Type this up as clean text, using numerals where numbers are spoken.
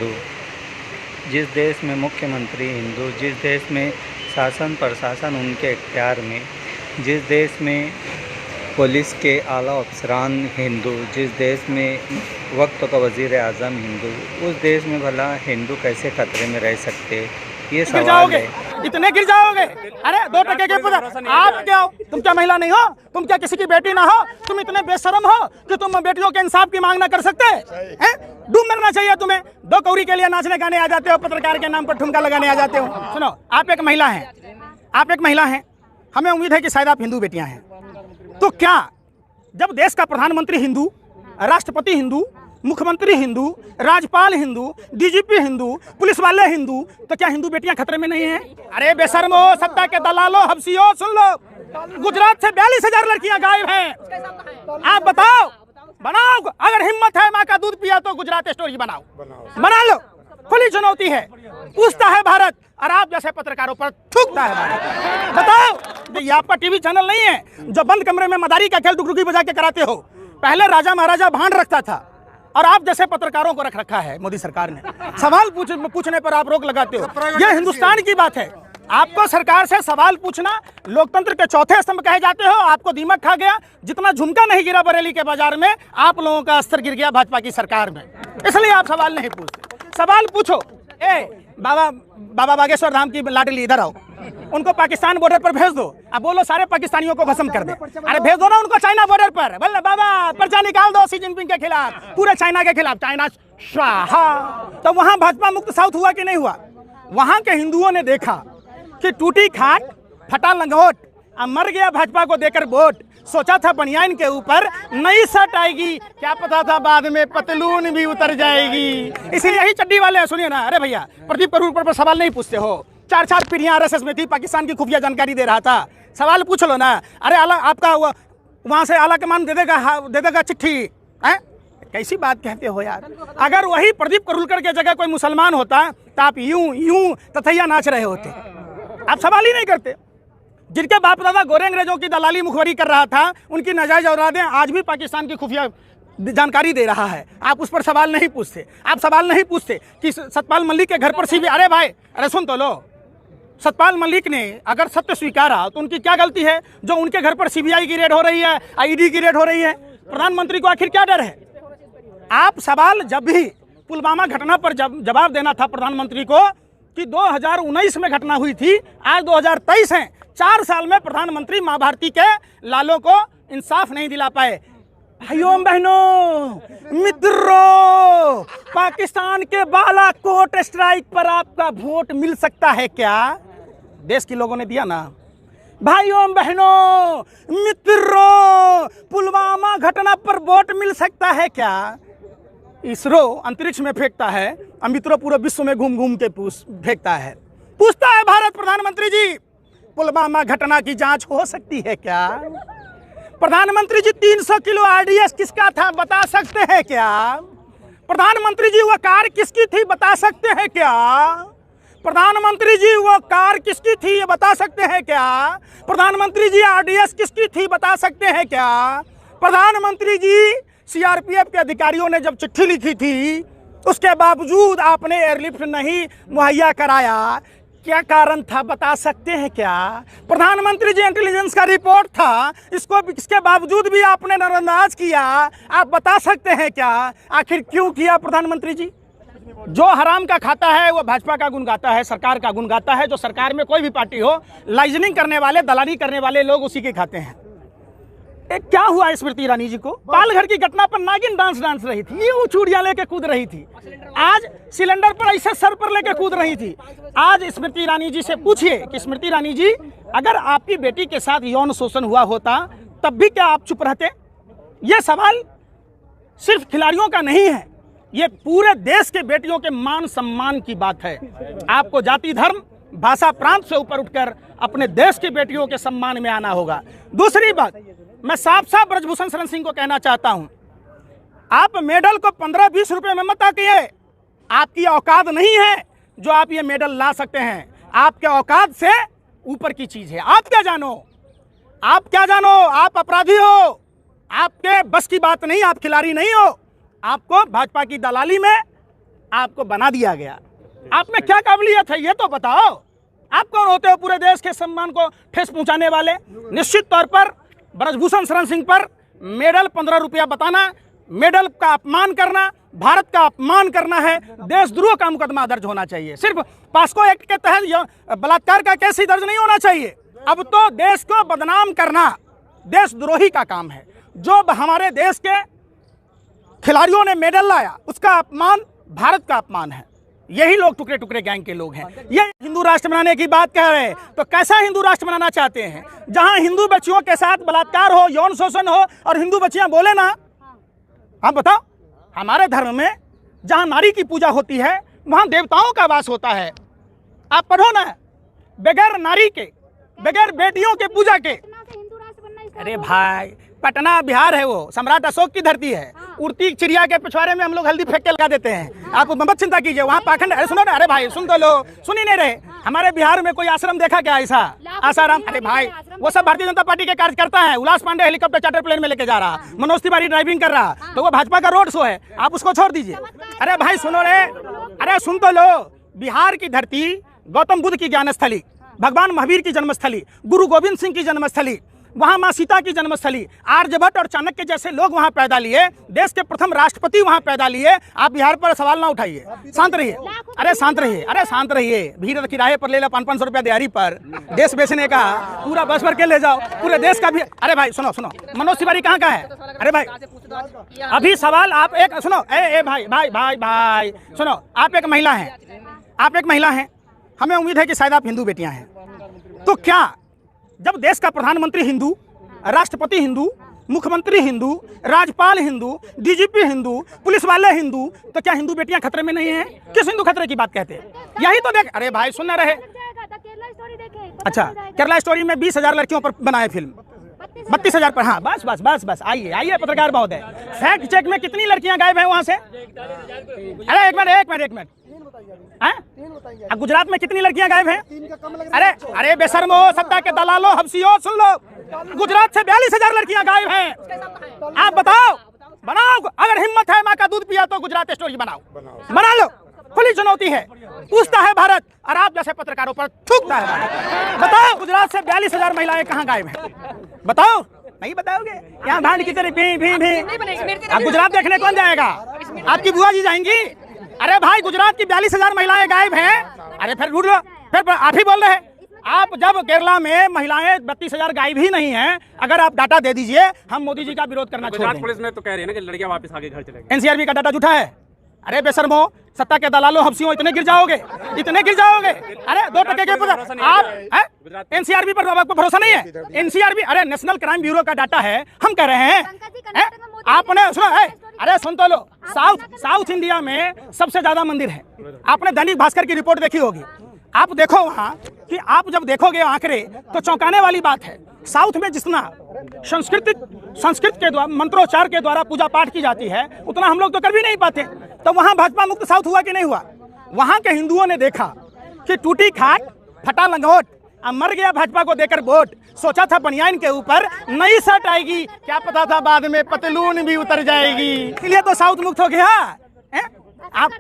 हिंदू, जिस देश में मुख्यमंत्री हिंदू, जिस देश में शासन प्रशासन उनके इख्तियार में, जिस देश में पुलिस के आला अफसरान हिंदू, जिस देश में वक्त का वज़ीर आज़म हिंदू, उस देश में भला हिंदू कैसे खतरे में रह सकते? ये सवाल है। इतने गिर जाओगे? अरे 2% के पद आप क्या हो? तुम क्या महिला नहीं हो? तुम क्या किसी की बेटी ना हो? तुम इतने बेशरम हो कि तुम बेटियों के इंसाफ की मांग ना कर सकते हैं? डूब मरना चाहिए तुम्हें। 2 कौड़ी के लिए नाचने गाने आ जाते हो, पत्रकार के नाम पर ठुमका लगाने आ जाते हो। सुनो, आप एक महिला हैं, आप एक महिला हैं, हमें उम्मीद है कि शायद आप हिंदू बेटियां हैं। तो क्या जब देश का प्रधानमंत्री हिंदू, राष्ट्रपति हिंदू, मुख्यमंत्री हिंदू, राज्यपाल हिंदू, डीजीपी हिंदू, पुलिस वाले हिंदू, तो क्या हिंदू बेटियां खतरे में नहीं हैं? अरे बेशर्म हो, सत्ता के दलालो, हब्सियो, सुन लो, गुजरात से 42,000 लड़कियां गायब हैं। आप बताओ, बनाओ, अगर हिम्मत है माँ का दूध पिया तो गुजरात स्टोरी बनाओ, बना लो। खुली चुनौती है, पूछता है भारत और आप जैसे पत्रकारों पर थूकता है भारत। बताओ, ये आपका टीवी चैनल नहीं है जो बंद कमरे में मदारी का खेल डुगडुगी बजा के कराते हो। पहले राजा महाराजा भांड रखता था और आप जैसे पत्रकारों को रख रखा है मोदी सरकार ने। सवाल पूछने पर आप रोक लगाते हो। यह हिंदुस्तान की बात है। आपको सरकार से सवाल पूछना लोकतंत्र के चौथे स्तंभ कहे जाते हो। आपको दीमक खा गया। जितना झुमका नहीं गिरा बरेली के बाजार में, आप लोगों का स्तर गिर गया भाजपा की सरकार में, इसलिए आप सवाल नहीं पूछते। सवाल पूछो। बाबा बागेश्वर धाम की लाडली इधर आओ, उनको पाकिस्तान बॉर्डर पर भेज दो। अब बोलो सारे पाकिस्तानियों को भस्म कर दे। अरे भेज दो ना उनको चाइना बॉर्डर पर। बोले बाबा पर्चा निकाल दो शी जिनपिंग के खिलाफ, पूरे चाइना के खिलाफ, चाइना स्वाहा। तो वहां भाजपा मुक्त साउथ हुआ कि नहीं हुआ? वहां के हिंदुओं ने देखा कि टूटी खाट, फटा लंगोट, अब मर गया भाजपा को देकर वोट। सोचा था बनियान के ऊपर नई शर्ट आएगी, क्या पता था बाद में पतलून भी उतर जाएगी। इसीलिए यही चड्डी वाले सुनिए ना। अरे भैया, प्रदीप करूर पर सवाल नहीं पूछते हो। 4 पीढ़ियां आरएसएस में थी, पाकिस्तान की खुफिया जानकारी दे रहा था। सवाल पूछ लो ना। अरे आला आपका वहां से आला कमान दे देगा चिट्ठी है? कैसी बात कहते हो यार। अगर वही प्रदीप करूलकर के जगह कोई मुसलमान होता तो आप यूं तथैया नाच रहे होते। आप सवाल ही नहीं करते। जिनके बाप दादा गोरे अंग्रेजों की दलाली मुखबरी कर रहा था, उनकी नाजायज औलादें आज भी पाकिस्तान की खुफिया जानकारी दे रहा है। आप उस पर सवाल नहीं पूछते। आप सवाल नहीं पूछते कि सतपाल मलिक के घर पर सीबीआई। अरे भाई, अरे सुन तो लो, सतपाल मलिक ने अगर सत्य स्वीकारा तो उनकी क्या गलती है जो उनके घर पर सीबीआई की रेड हो रही है, ईडी की रेड हो रही है? प्रधानमंत्री को आखिर क्या डर है? आप सवाल जब भी पुलवामा घटना पर जवाब देना था प्रधानमंत्री को कि 2019 में घटना हुई थी, आज 2023 है। 4 साल में प्रधानमंत्री माँ भारती के लालों को इंसाफ नहीं दिला पाए। भाइयों बहनों मित्रों, पाकिस्तान के बालाकोट स्ट्राइक पर आपका वोट मिल सकता है क्या? देश के लोगों ने दिया ना। भाइयों बहनों मित्रों, पुलवामा घटना पर वोट मिल सकता है क्या? इसरो अंतरिक्ष में फेंकता है और मित्रों पूरे विश्व में घूम घूम के फेंकता है। पूछता है भारत, प्रधानमंत्री जी पुलवामा घटना की जांच हो सकती है क्या? प्रधानमंत्री जी 300 किलो आरडीएक्स किसका था बता सकते हैं क्या? प्रधानमंत्री जी वो कार किसकी थी बता सकते हैं क्या? प्रधानमंत्री जी वो कार किसकी थी ये बता सकते हैं क्या? प्रधानमंत्री जी आरडीएक्स किसकी थी बता सकते हैं क्या? प्रधानमंत्री जी सीआरपीएफ के अधिकारियों ने जब चिट्ठी लिखी थी, उसके बावजूद आपने एयरलिफ्ट नहीं मुहैया कराया, क्या कारण था बता सकते हैं क्या? प्रधानमंत्री जी इंटेलिजेंस का रिपोर्ट था, इसके बावजूद भी आपने नजरअंदाज किया, आप बता सकते हैं क्या? आखिर क्यों किया प्रधानमंत्री जी? जो हराम का खाता है वो भाजपा का गुण गाता है, सरकार का गुण गाता है। जो सरकार में कोई भी पार्टी हो, लाइजनिंग करने वाले, दलाली करने वाले लोग उसी के खाते हैं। क्या हुआ स्मृति ईरानी जी को? पालघर की घटना पर नागिन डांस रही थी, यूं चूड़ियां लेके कूद रही थी। आज सिलेंडर पर ऐसे सर पर लेके कूद रही थी। आज स्मृति ईरानी जी से पूछिए कि स्मृति ईरानी जी, अगर आपकी बेटी के साथ यौन शोषण हुआ होता तब भी क्या आप चुप रहते? ये सवाल सिर्फ खिलाड़ियों का नहीं है, ये पूरे देश के बेटियों के मान सम्मान की बात है। आपको जाति, धर्म, भाषा, प्रांत से ऊपर उठकर अपने देश की बेटियों के सम्मान में आना होगा। दूसरी बात, मैं साफ साफ ब्रजभूषण शरण सिंह को कहना चाहता हूं, आप मेडल को 15-20 रुपए में मत आकिए। आपकी औकात नहीं है जो आप ये मेडल ला सकते हैं। आपके औकात से ऊपर की चीज है। आप क्या जानो? आप क्या जानो? आप अपराधी हो, आपके बस की बात नहीं, आप खिलाड़ी नहीं हो। आपको भाजपा की दलाली में आपको बना दिया गया। आप में क्या काबिलियत है ये तो बताओ। आप कौन होते हो पूरे देश के सम्मान को ठेस पहुंचाने वाले? निश्चित तौर पर ब्रजभूषण शरण सिंह पर मेडल 15 रुपया बताना, मेडल का अपमान करना, भारत का अपमान करना है, देशद्रोह का मुकदमा दर्ज होना चाहिए। सिर्फ पास्को एक्ट के तहत बलात्कार का केस ही दर्ज नहीं होना चाहिए। अब तो देश को बदनाम करना देशद्रोही का काम है। जो हमारे देश के खिलाड़ियों ने मेडल लाया उसका अपमान भारत का अपमान है। यही लोग टुकड़े टुकड़े गैंग के लोग हैं। ये हिंदू राष्ट्र बनाने की बात कह रहे हैं तो कैसा हिंदू राष्ट्र बनाना चाहते हैं? जहां हिंदू बच्चियों के साथ बलात्कार हो, यौन शोषण हो और हिंदू बच्चियां बोले ना। आप बताओ, हमारे धर्म में जहां नारी की पूजा होती है वहां देवताओं का वास होता है। आप पढ़ो ना, बगैर नारी के, बगैर बेटियों के पूजा के। अरे भाई, पटना बिहार है, वो सम्राट अशोक की धरती है। उड़ती चिड़िया के पिछवाड़े में हम लोग हल्दी फेंक के लगा देते हैं। आप मत चिंता कीजिए, वहाँ पाखंड। अरे सुनो ना, अरे भाई सुन तो लो, सुन ही नहीं रहे। हमारे बिहार में कोई आश्रम देखा क्या ऐसा? आसाराम? अरे भाई, वो सब भारतीय जनता पार्टी के कार्यकर्ता है। उल्लास पांडे हेलीकॉप्टर चार्टर प्लेन में लेके जा रहा, मनोज तिवारी ड्राइविंग कर रहा, तो वो भाजपा का रोड शो है। आप उसको छोड़ दीजिए। अरे भाई सुनो रे, अरे सुन तो लो। बिहार की धरती गौतम बुद्ध की ज्ञानस्थली, भगवान महावीर की जन्मस्थली, गुरु गोविंद सिंह की जन्मस्थली, वहां मां सीता की जन्मस्थली, आर्यभट्ट और चाणक्य जैसे लोग वहां पैदा लिए, देश के प्रथम राष्ट्रपति वहां पैदा लिए। आप बिहार पर सवाल ना उठाइए, शांत रहिए। अरे शांत रहिए, अरे शांत रहिए। भीड़ किराए पर ले लो 500 रुपया दिहाड़ी पर, देश बेचने का पूरा बस भर के ले जाओ पूरे देश का भी। अरे भाई सुनो सुनो, मनोज तिवारी कहाँ का है? अरे भाई अभी सवाल आप एक सुनो, ए भाई भाई भाई भाई सुनो, आप एक महिला हैं, आप एक महिला हैं। हमें उम्मीद है कि शायद आप हिंदू बेटियां हैं। तो क्या जब देश का प्रधानमंत्री हिंदू, राष्ट्रपति हिंदू, मुख्यमंत्री हिंदू, राज्यपाल हिंदू, डीजीपी हिंदू, पुलिस वाले हिंदू, तो क्या हिंदू बेटियां खतरे में नहीं हैं? किस हिंदू खतरे की बात कहते हैं? यही तो देख। अरे भाई सुन रहे। अच्छा, केरला स्टोरी में 20,000 लड़कियों पर बनाए फिल्म, 32,000 पर। हाँ बस बस बस बस, आइए आइए पत्रकार महोदय, फैक्ट चेक में कितनी लड़कियां गायब हैं वहां से? अरे एक मिनट गुजरात में कितनी लड़कियां गायब हैं? अरे बेशर्मो, सत्ता के दलालो, हबसियो, सुन लो, गुजरात से 42,000 लड़कियां गायब हैं। आप बताओ, बनाओ। अगर हिम्मत है माँ का दूध पिया तो गुजरात स्टोरी बनाओ, बना लो। खुली चुनौती है, पूछता है भारत और आप जैसे पत्रकारों पर थूकता है भारत। बताओ, गुजरात से 42,000 महिलाएं कहाँ गायब हैं? बताओ। नहीं बताओगे? यहाँ भांड की तरह भी अब गुजरात देखने कौन जाएगा? आपकी बुआ जी जाएंगी? अरे भाई, गुजरात की 42,000 महिलाएं गायब हैं। अरे फिर ढूंढ लो, फिर आप ही बोल रहे हैं। आप जब केरला में महिलाएं 32,000 गायब ही नहीं हैं, अगर आप डाटा दे दीजिए, हम मोदी जी का विरोध करना छोड़ देंगे। पुलिस में तो कह रही है ना कि लड़कियां वापस आगे घर चलेंगी। एनसीआरबी का डाटा झूठा है। अरे बेशर्मो, सत्ता के दलालों, हबसियों, इतने गिर जाओगे, इतने गिर जाओगे। अरे 2% के आप एनसीआरबी पर आपको भरोसा नहीं है? एनसीआरबी, अरे नेशनल क्राइम ब्यूरो का डाटा है। हम कह रहे हैं आपने सुनो, अरे सुन तो लो, साउथ इंडिया में सबसे ज्यादा मंदिर है। आपने दैनिक भास्कर की रिपोर्ट देखी होगी। आप देखो वहाँ कि आप जब देखोगे आंकड़े तो चौंकाने वाली बात है। साउथ में जितना संस्कृत के द्वारा, मंत्रोच्चार के द्वारा पूजा पाठ की जाती है, उतना हम लोग तो कर भी नहीं पाते। तो वहाँ भाजपा मुक्त साउथ हुआ कि नहीं हुआ? वहाँ के हिंदुओं ने देखा कि टूटी खाट, फटा लंगोट, अब मर गया भाजपा को देकर वोट। सोचा था बनियान के ऊपर नई शर्ट आएगी, क्या पता था बाद में पतलून भी उतर जाएगी। इसलिए तो साउथ मुक्त हो गया। आप